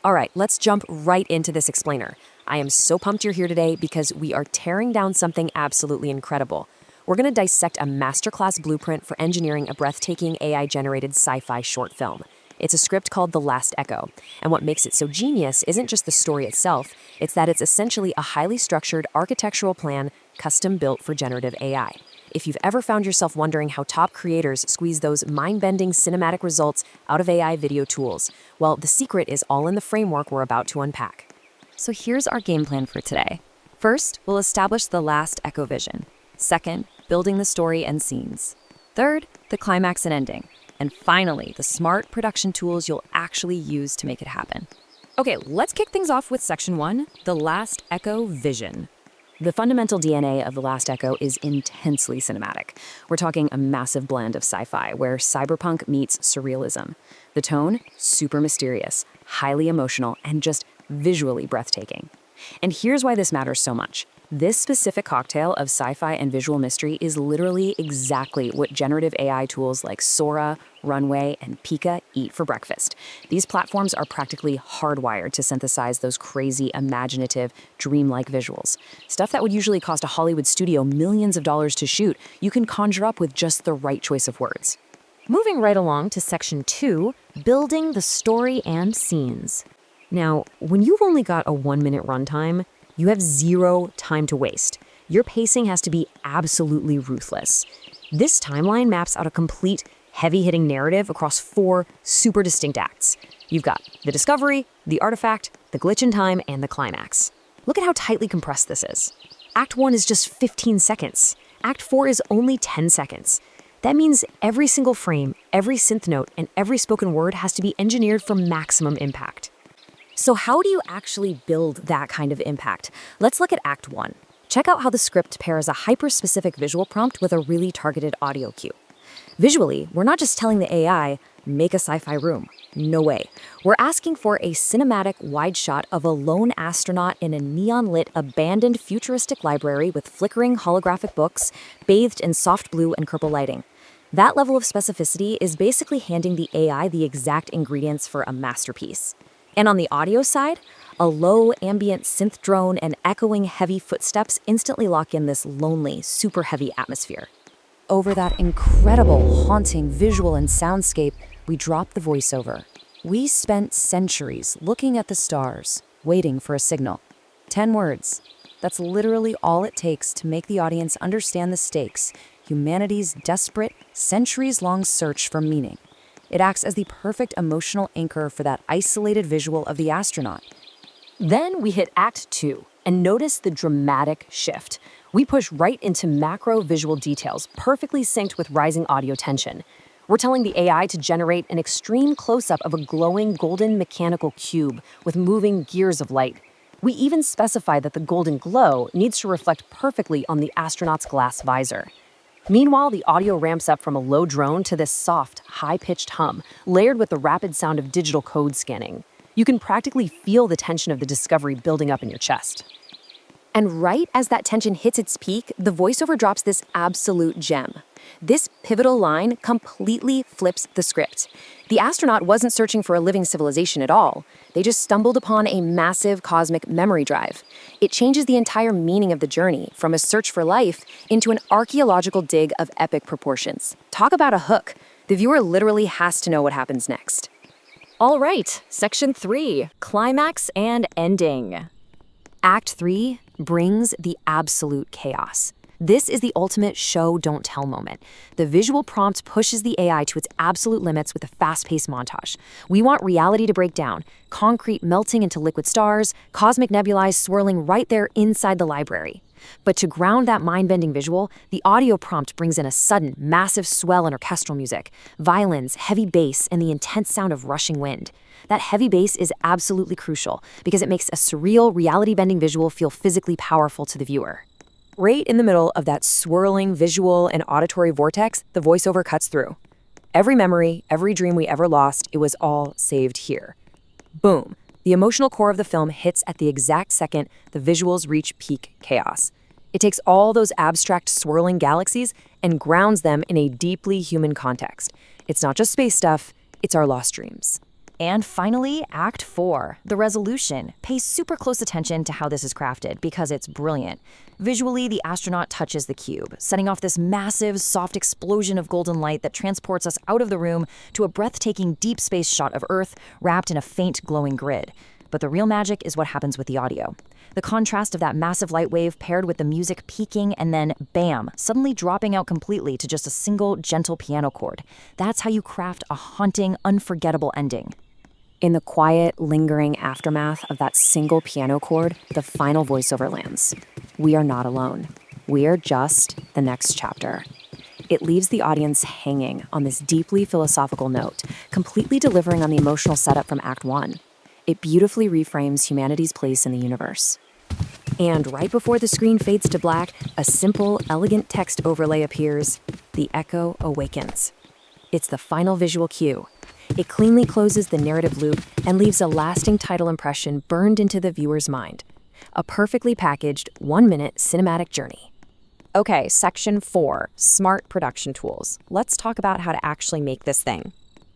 All right, let's jump right into this explainer. I am so pumped you're here today because we are tearing down something absolutely incredible. We're going to dissect a masterclass blueprint for engineering a breathtaking AI-generated sci-fi short film. It's a script called The Last Echo, and what makes it so genius isn't just the story itself, it's that it's essentially a highly structured architectural plan custom-built for generative AI. If you've ever found yourself wondering how top creators squeeze those mind-bending cinematic results out of AI video tools, well, the secret is all in the framework we're about to unpack. So here's our game plan for today. First, we'll establish the last echo vision. Second, building the story and scenes. Third, the climax and ending. And finally, the smart production tools you'll actually use to make it happen. Okay, let's kick things off with section 1, the last echo vision. The fundamental DNA of The Last Echo is intensely cinematic. We're talking a massive blend of sci-fi where cyberpunk meets surrealism. The tone, super mysterious, highly emotional, and just visually breathtaking. And here's why this matters so much. This specific cocktail of sci-fi and visual mystery is literally exactly what generative AI tools like Sora, Runway, and Poihghh eat for breakfast. These platforms are practically hardwired to synthesize those crazy, imaginative, dreamlike visuals. Stuff that would usually cost a Hollywood studio millions of dollars to shoot, you can conjure up with just the right choice of words. Moving right along to section 2, building the story and scenes. Now, when you've only got a 1-minute runtime, you have zero time to waste. Your pacing has to be absolutely ruthless. This timeline maps out a complete, heavy-hitting narrative across 4 super distinct acts. You've got the discovery, the artifact, the glitch in time, and the climax. Look at how tightly compressed this is. Act 1 is just 15 seconds. Act 4 is only 10 seconds. That means every single frame, every synth note, and every spoken word has to be engineered for maximum impact. So how do you actually build that kind of impact? Let's look at Act 1. Check out how the script pairs a hyper-specific visual prompt with a really targeted audio cue. Visually, we're not just telling the AI, make a sci-fi room. No way. We're asking for a cinematic wide shot of a lone astronaut in a neon-lit, abandoned futuristic library with flickering holographic books, bathed in soft blue and purple lighting. That level of specificity is basically handing the AI the exact ingredients for a masterpiece. And on the audio side, a low ambient synth drone and echoing heavy footsteps instantly lock in this lonely, super heavy atmosphere. Over that incredible, haunting visual and soundscape, we drop the voiceover. We spent centuries looking at the stars, waiting for a signal. 10 words. That's literally all it takes to make the audience understand the stakes, humanity's desperate, centuries-long search for meaning. It acts as the perfect emotional anchor for that isolated visual of the astronaut. Then we hit Act 2, and notice the dramatic shift. We push right into macro visual details, perfectly synced with rising audio tension. We're telling the AI to generate an extreme close-up of a glowing golden mechanical cube with moving gears of light. We even specify that the golden glow needs to reflect perfectly on the astronaut's glass visor. Meanwhile, the audio ramps up from a low drone to this soft, high-pitched hum, layered with the rapid sound of digital code scanning. You can practically feel the tension of the discovery building up in your chest. And right as that tension hits its peak, the voiceover drops this absolute gem. This pivotal line completely flips the script. The astronaut wasn't searching for a living civilization at all. They just stumbled upon a massive cosmic memory drive. It changes the entire meaning of the journey, from a search for life into an archaeological dig of epic proportions. Talk about a hook. The viewer literally has to know what happens next. All right, section 3, climax and ending. Act 3 brings the absolute chaos. This is the ultimate show, don't tell moment. The visual prompt pushes the AI to its absolute limits with a fast-paced montage. We want reality to break down, concrete melting into liquid stars, cosmic nebulae swirling right there inside the library. But to ground that mind-bending visual, the audio prompt brings in a sudden, massive swell in orchestral music, violins, heavy bass, and the intense sound of rushing wind. That heavy bass is absolutely crucial because it makes a surreal, reality-bending visual feel physically powerful to the viewer. Right in the middle of that swirling visual and auditory vortex, the voiceover cuts through. Every memory, every dream we ever lost, it was all saved here. Boom. The emotional core of the film hits at the exact second the visuals reach peak chaos. It takes all those abstract swirling galaxies and grounds them in a deeply human context. It's not just space stuff, it's our lost dreams. And finally, Act 4, the resolution. Pay super close attention to how this is crafted because it's brilliant. Visually, the astronaut touches the cube, setting off this massive, soft explosion of golden light that transports us out of the room to a breathtaking deep space shot of Earth wrapped in a faint glowing grid. But the real magic is what happens with the audio. The contrast of that massive light wave paired with the music peaking and then, bam, suddenly dropping out completely to just a single gentle piano chord. That's how you craft a haunting, unforgettable ending. In the quiet, lingering aftermath of that single piano chord, the final voiceover lands. We are not alone. We are just the next chapter. It leaves the audience hanging on this deeply philosophical note, completely delivering on the emotional setup from Act 1. It beautifully reframes humanity's place in the universe. And right before the screen fades to black, a simple, elegant text overlay appears. The Echo awakens. It's the final visual cue. It cleanly closes the narrative loop and leaves a lasting title impression burned into the viewer's mind. A perfectly packaged, 1-minute cinematic journey. Okay, Section 4, Smart Production Tools. Let's talk about how to actually make this thing.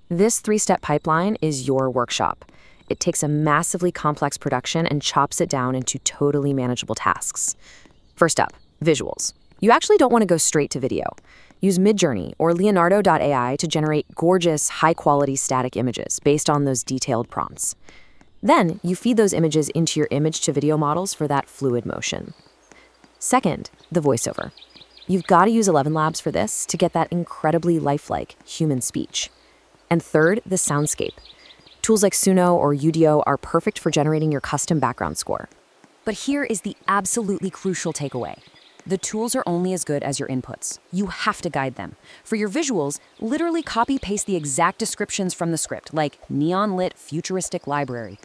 This 3-step pipeline is your workshop. It takes a massively complex production and chops it down into totally manageable tasks. First up, visuals. You actually don't want to go straight to video. Use Midjourney or Leonardo.ai to generate gorgeous, high-quality static images based on those detailed prompts. Then, you feed those images into your image-to-video models for that fluid motion. Second, the voiceover. You've got to use 11 Labs for this to get that incredibly lifelike human speech. And third, the soundscape. Tools like Suno or Udio are perfect for generating your custom background score. But here is the absolutely crucial takeaway. The tools are only as good as your inputs. You have to guide them. For your visuals, literally copy-paste the exact descriptions from the script, like neon-lit futuristic library,